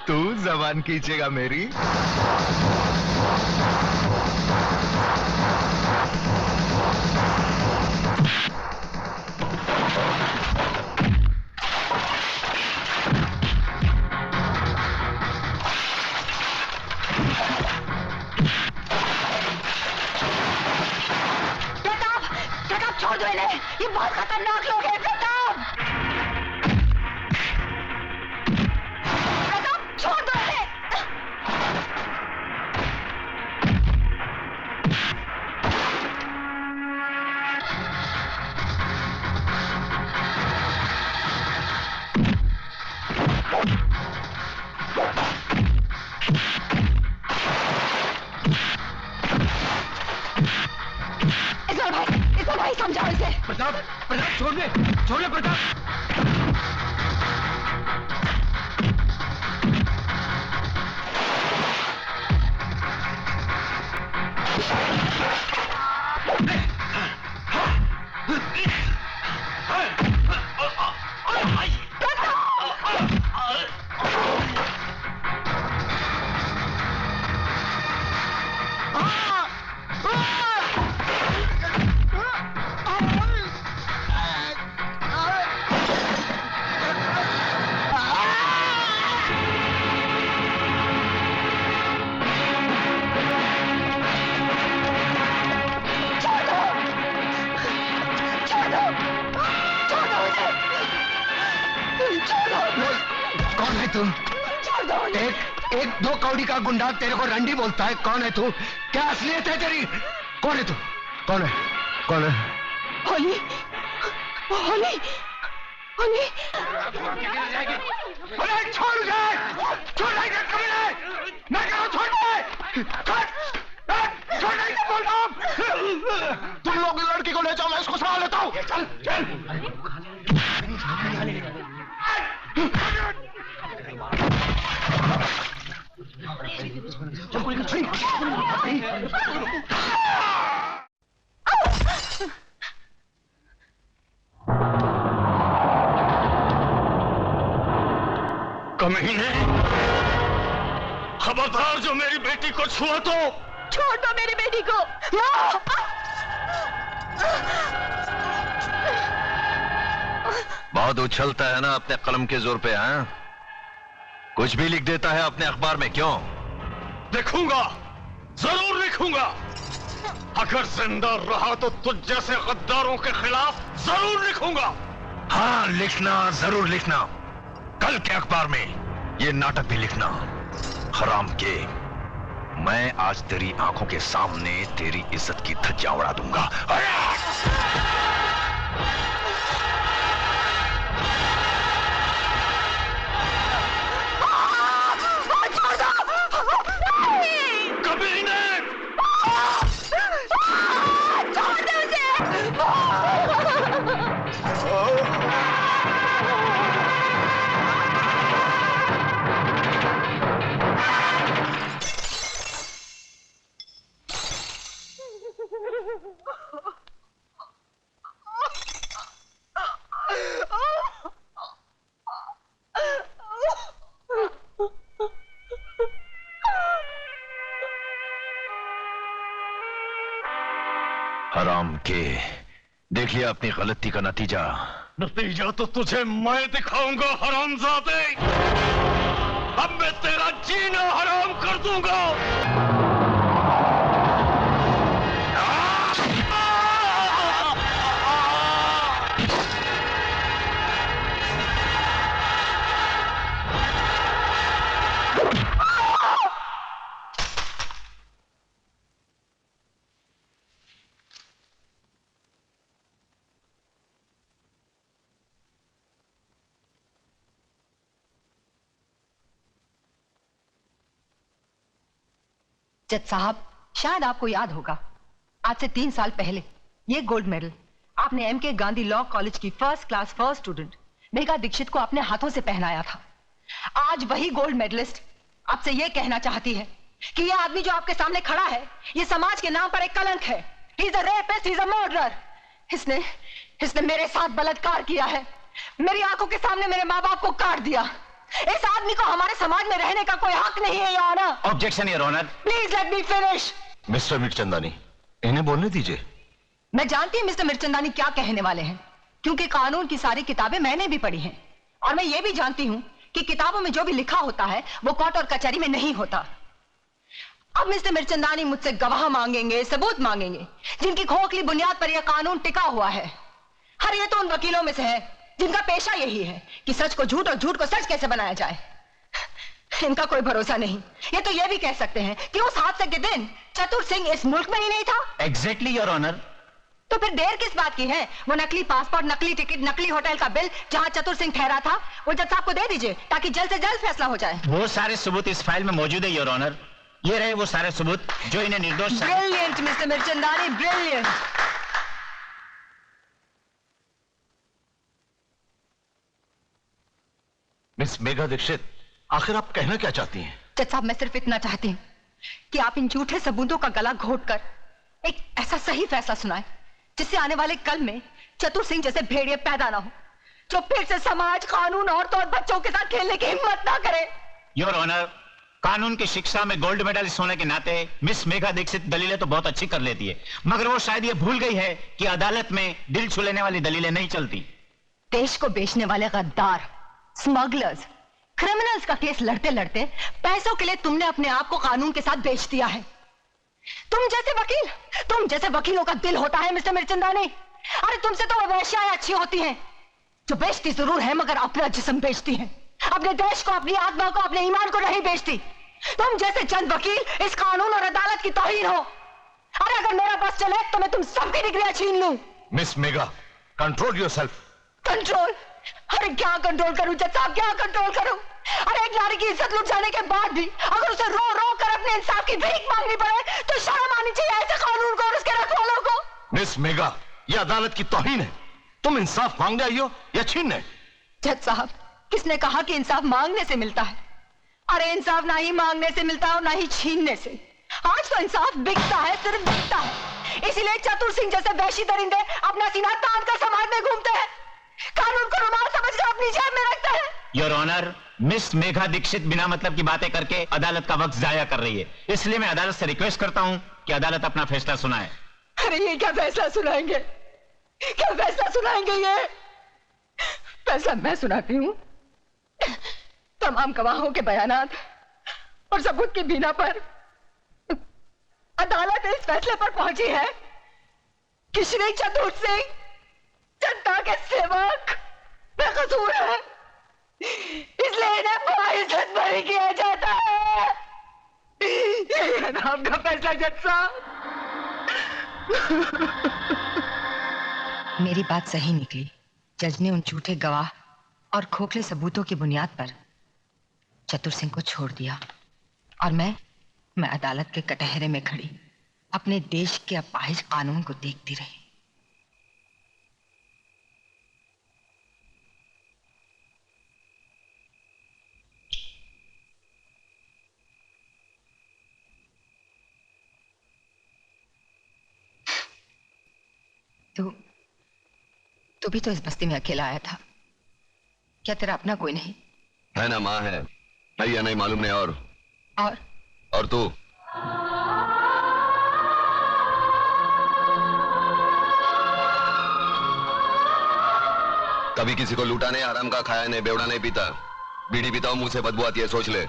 तू जबान खींचेगा मेरी? छोड़ दो इन्हें, ये बहुत खतरनाक लोग हैं। प्रताप, प्रताप छोड़ दो इन्हें। भाई समझाओ इसे। प्रताप, प्रताप छोड़ दे प्रताप। कौन है तू? एक दो कौड़ी का गुंडा तेरे को रंडी बोलता है। कौन है तू? क्या असलियत है तेरी? कौन है तू? कौन है? कौन है? होली, होली, होली। अरे छोड़ दे, छोड़ दे कमीने, मैं कह रहा हूं छोड़ दे, छोड़ दे बोल रहा हूं। तुम लोग लड़की को ले जाओ, मैं इसको संभाल लेता हूं। चल चल। कमीने, खबरदार जो मेरी बेटी को छुआ तो छोड़ दो मेरी बेटी को। बहुत उछलता है ना अपने कलम के जोर पे, हाँ? कुछ भी लिख देता है अपने अखबार में, क्यों? लिखूंगा, जरूर लिखूंगा। अगर जिंदा रहा तो तुझ जैसे गद्दारों के खिलाफ जरूर लिखूंगा। हाँ, लिखना, जरूर लिखना। कल के अखबार में ये नाटक भी लिखना। हराम के, मैं आज तेरी आंखों के सामने तेरी इज्जत की धज्जियां उड़ा दूंगा। हराम के, देख लिया अपनी गलती का नतीजा। नतीजा तो तुझे मैं दिखाऊंगा हरामजादे। अब मैं तेरा जीना हराम कर दूंगा। जज साहब, शायद आपको याद होगा, आज से 3 साल पहले ये गोल्ड मेडल आपने एमके गांधी लॉ कॉलेज की first class first student Megha Dikshit को अपने हाथों से पहनाया था। आज वही गोल्ड मेडलिस्ट आपसे ये कहना चाहती है कि ये आदमी जो आपके सामने खड़ा है, ये समाज के नाम पर एक कलंक है। He is a rapist, he is a murderer. इसने मेरे साथ बलात्कार किया है, मेरी आंखों के सामने मेरे माँ बाप को काट दिया। इस आदमी को हमारे समाज में रहने का कोई हक नहीं है, your honour. Objection your honour. Please let me finish. Mister Mirchandani, इन्हें बोलने दीजिए। मैं जानती हूँ मिस्टर मिर्चंदानी क्या कहने वाले हैं, क्योंकि कानून की सारी किताबें मैंने भी पढ़ी हैं, और मैं ये भी जानती हूँ कि किताबों में जो भी लिखा होता है वो कोर्ट और कचहरी में नहीं होता। अब मिस्टर मिर्चंदानी मुझसे गवाह मांगेंगे, सबूत मांगेंगे, जिनकी खोखली बुनियाद पर यह कानून टिका हुआ है। हर ये तो उन वकीलों में से है जिनका पेशा यही है कि सच को झूठ और झूठ को सच कैसे बनाया जाए। इनका कोई भरोसा नहीं। ये तो ये भी कह सकते हैं कि उस हादसे के दिन चतुर सिंह इस मुल्क में ही नहीं था। Exactly your honour. तो फिर देर किस बात की है? वो नकली पासपोर्ट, नकली टिकट, नकली होटल का बिल जहां चतुर सिंह ठहरा था, वो जज साहब को दे दीजिए ताकि जल्द से जल्द फैसला हो जाए। वो सारे सबूत इस फाइल में मौजूद है योर ऑनर। ये रहे वो सारे सबूत जो इन्हें निर्दोष। Brilliant mister Mirchandani, brilliant. Miss Megha Dikshit, आखिर आप कहना क्या चाहती हैं? जज साहब, मैं सिर्फ इतना चाहती हूँ कि आप इन झूठे सबूतों का गला घोटकर एक ऐसा सही फैसला सुनाए जिससे आने वाले कल में चतुर सिंह जैसे भेड़िए पैदा ना हो, जो फिर से समाज, कानून, औरतों और बच्चों के साथ खेलने की हिम्मत ना करे। योर ऑनर, कानून की शिक्षा में गोल्ड मेडलिस्ट होने के नाते मिस मेघा दीक्षित दलीलें तो बहुत अच्छी कर लेती है, मगर वो शायद ये भूल गई है कि अदालत में दिल छू लेने वाली दलीलें नहीं चलती। देश को बेचने वाले गद्दार, स्मगलर्स, क्रिमिनल्स का केस लड़ते लड़ते पैसों के लिए तुमने अपने आप को कानून के साथ बेच दिया है। तुम जैसे वकीलों का दिल होता है मिस्टर मिर्चंदानी। अरे तुमसे तो वो वेश्याएं अच्छी होती हैं जो बेचती जरूर है मगर अपना जिस्म बेचती हैं, अपने देश को, अपनी आत्मा को, अपने ईमान को नहीं बेचती। तुम जैसे चंद वकील इस कानून और अदालत की तौहीन हो। अरे अगर मेरा बस चले तो मैं तुम सबकी डिग्रियां छीन लूं। Miss Megha, control yourself. Control? अरे क्या कंट्रोल करूं जज साहब, क्या कंट्रोल करूं? अरे एक नारी की इज्जत लुट जाने के बाद भी अगर उसे रो रो कर अपने इंसाफ की भीख मांगनी पड़े तो शर्म आनी चाहिए ऐसे कानून को और उसके रखवालों को। मिस मेघा, यह अदालत की तौहीन है। तुम इंसाफ मांगने आई हो या छीनने? जज साहब, किसने कहा कि इंसाफ मांगने से मिलता है? अरे इंसाफ ना ही मांगने से मिलता है और ना ही छीनने से। आज तो इंसाफ बिकता है, सिर्फ बिकता है। इसीलिए चतुर सिंह जैसे वैशी दरिंदे अपना सीना तान कर समाज में घूमते हैं, कानून को रुमाल समझकर अपनी जेब में रखते हैं। Your honour, miss Megha Dikshit बिना मतलब की बातें करके अदालत का वक्त जाया कर रही है, इसलिए मैं अदालत से रिक्वेस्ट करता हूं कि अदालत अपना फैसला सुनाए। अरे ये क्या फैसला सुनाएंगे? क्या फैसला सुनाएंगे? ये फैसला मैं सुनाती हूँ। तमाम गवाहों के बयानात और सबूत की बिना पर अदालत इस फैसले पर पहुंची है कि श्री चतुर सिंह जनता के सेवक बेकसूर है, इसलिए इन्हें बाइज्जत बरी किया जाता है। ये नाम का फैसला जज साहब। मेरी बात सही निकली। जज ने उन झूठे गवाह और खोखले सबूतों की बुनियाद पर चतुर सिंह को छोड़ दिया और मैं अदालत के कटहरे में खड़ी अपने देश के अपाहिज कानून को देखती रही। तू भी तो इस बस्ती में अकेला आया था, क्या तेरा अपना कोई नहीं? है ना, माँ है या नहीं मालूम नहीं। और तू? कभी किसी को लूटा नहीं, हराम का खाया नहीं, बेवड़ा नहीं पीता, बीड़ी पीता हूं, मुंह से बदबू आती है, सोच ले।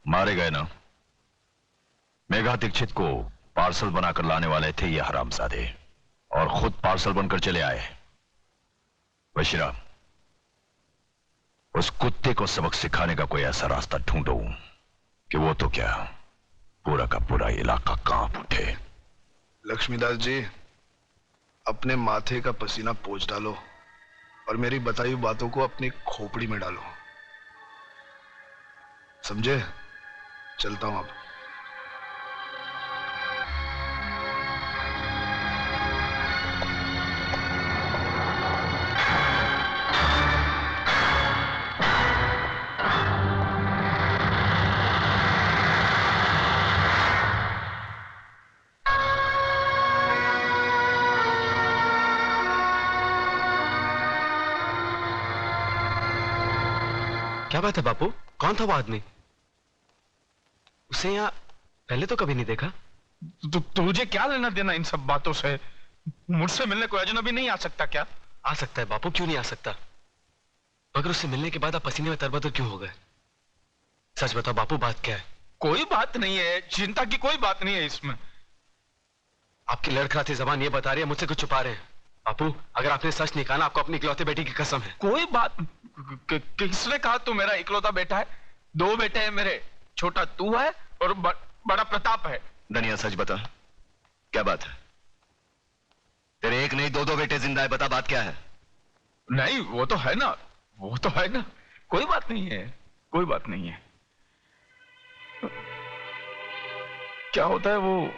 मारे गए ना? मेघा दीक्षित को पार्सल बनाकर लाने वाले थे ये हरामजादे और खुद पार्सल बनकर चले आए। बशीरा, उस कुत्ते को सबक सिखाने का कोई ऐसा रास्ता ढूंढो कि वो तो क्या पूरा का पूरा इलाका कांप उठे। लक्ष्मीदास जी, अपने माथे का पसीना पोंछ डालो और मेरी बताई बातों को अपनी खोपड़ी में डालो, समझे? चलता हूं अब। क्या बात है बापू, कौन था वो आदमी? उसे यहाँ पहले तो कभी नहीं देखा। तुझे क्या लेना देना इन सब बातों से? मुझसे मिलने कोई अजनबी नहीं आ सकता क्या? आ सकता है बापू, क्यों नहीं आ सकता? मगर उससे मिलने के बाद आप पसीने में तरबतर क्यों हो गए? सच बताओ बापू, बात क्या है? कोई बात नहीं है, चिंता की कोई बात नहीं है इसमें। आपकी लड़खड़ाती जबान ये बता रही है मुझसे कुछ छुपा रहे हैं। बापू, अगर आपने सच नहीं कहा ना, आपको अपनी इकलौती बेटी की कसम है। कोई बात किसने कहा तू मेरा इकलौता बेटा है? 2 बेटे हैं मेरे, छोटा तू है और बड़ा प्रताप है। धनिया सच बता, क्या बात है? तेरे एक नहीं 2 बेटे जिंदा है, बता बात क्या है? नहीं वो तो है ना, वो तो है ना, कोई बात नहीं है, कोई बात नहीं है। क्या होता है, वो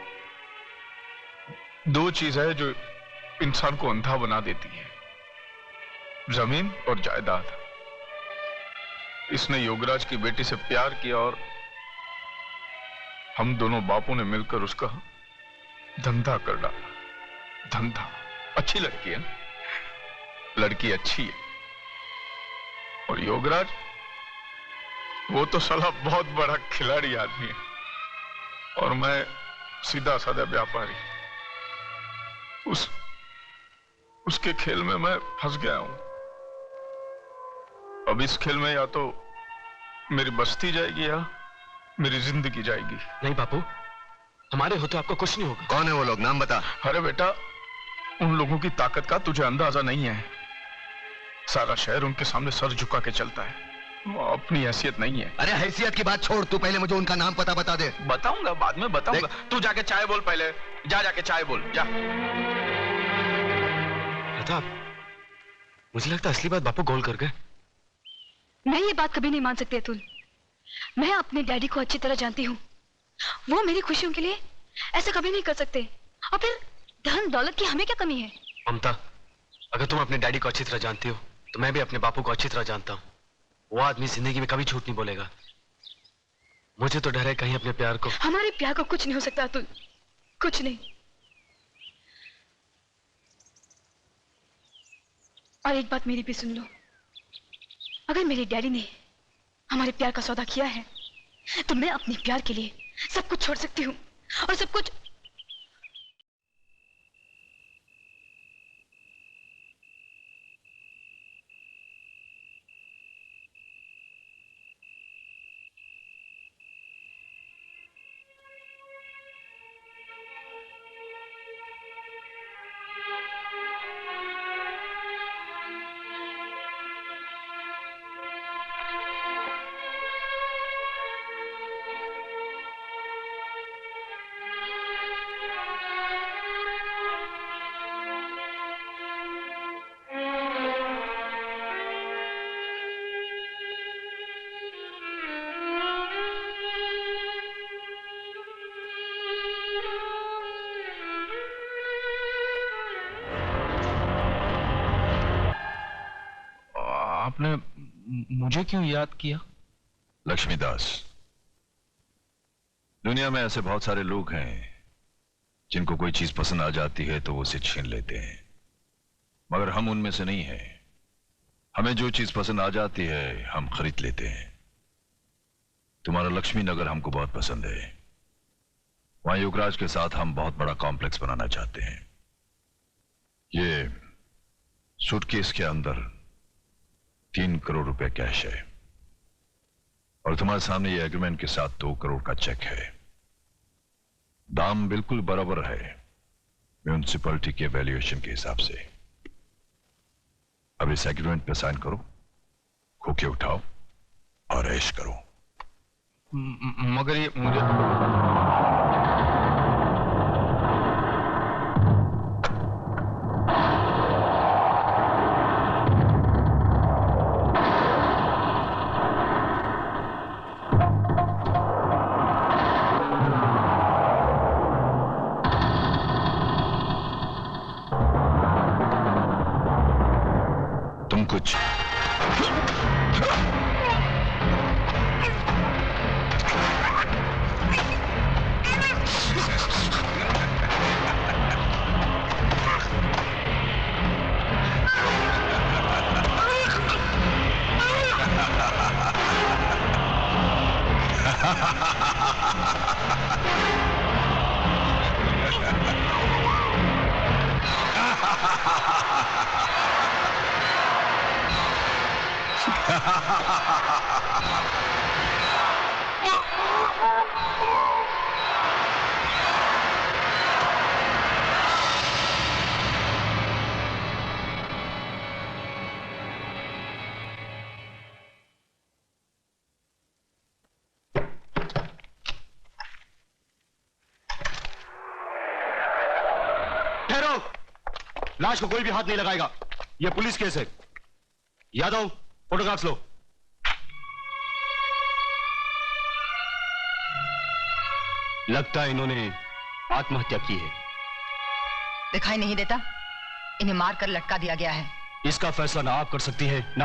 2 चीज है जो इंसान को अंधा बना देती है, जमीन और जायदाद। इसने योगराज की बेटी से प्यार किया और हम दोनों बापों ने मिलकर उसका धंधा कर डाला। धंधा। अच्छी लड़की है, लड़की अच्छी है। और योगराज, वो तो साला बहुत बड़ा खिलाड़ी आदमी है और मैं सीधा साधा व्यापारी। उसके खेल में मैं फंस गया हूं। अब इस खेल में या तो मेरी बस्ती जाएगी या मेरी जिंदगी जाएगी। नहीं बापू, हमारे होते आपको कुछ नहीं होगा। कौन है वो लोग, नाम बता। अरे बेटा, उन लोगों की ताकत का तुझे अंदाजा नहीं है। सारा शहर उनके सामने सर झुका के चलता है, वो अपनी हैसियत नहीं है। अरे हैसियत की बात छोड़, तू पहले मुझे उनका नाम पता बता दे। बताऊंगा, बाद में बताऊंगा। तू जाके चाय बोल, पहले जाके चाय बोल जा। प्रताप, मुझे लगता है असली बात बापू गोल कर गए। मैं ये बात कभी नहीं मान सकती अतुल। मैं अपने डैडी को अच्छी तरह जानती हूँ। वो मेरी खुशियों के लिए ऐसा कभी नहीं कर सकते। और फिर धन दौलत की हमें क्या कमी है? ममता, अगर तुम अपने डैडी को अच्छी तरह जानती हो तो मैं भी अपने बापू को अच्छी तरह जानता हूँ। वो आदमी जिंदगी में कभी झूठ नहीं बोलेगा। मुझे तो डर है कहीं अपने प्यार को। हमारे प्यार को कुछ नहीं हो सकता अतुल, कुछ नहीं। और एक बात मेरी भी सुन लो, अगर मेरे डैडी ने हमारे प्यार का सौदा किया है तो मैं अपने प्यार के लिए सब कुछ छोड़ सकती हूँ। और सब कुछ आपने मुझे क्यों याद किया? लक्ष्मीदास, दुनिया में ऐसे बहुत सारे लोग हैं जिनको कोई चीज पसंद आ जाती है तो वो उसे छीन लेते हैं, मगर हम उनमें से नहीं हैं। हमें जो चीज पसंद आ जाती है हम खरीद लेते हैं। तुम्हारा लक्ष्मी नगर हमको बहुत पसंद है। वहां युवराज के साथ हम बहुत बड़ा कॉम्प्लेक्स बनाना चाहते हैं। ये सूटकेस के अंदर 3 करोड़ रुपए कैश है और तुम्हारे सामने ये एग्रीमेंट के साथ 2 करोड़ का चेक है। दाम बिल्कुल बराबर है म्यूनिसिपैलिटी के वैल्यूएशन के हिसाब से। अब इस एग्रीमेंट पे साइन करो, खोके उठाओ और ऐश करो। मगर ये मुझे तुम कुछ ठहरो, लाश को कोई भी हाथ नहीं लगाएगा। यह पुलिस केस है। यादव, फोटोग्राफ्स लो। लगता है इन्होंने आत्महत्या की है। दिखाई नहीं देता? इन्हें मारकर लटका दिया गया है। इसका फैसला ना आप कर सकती है ना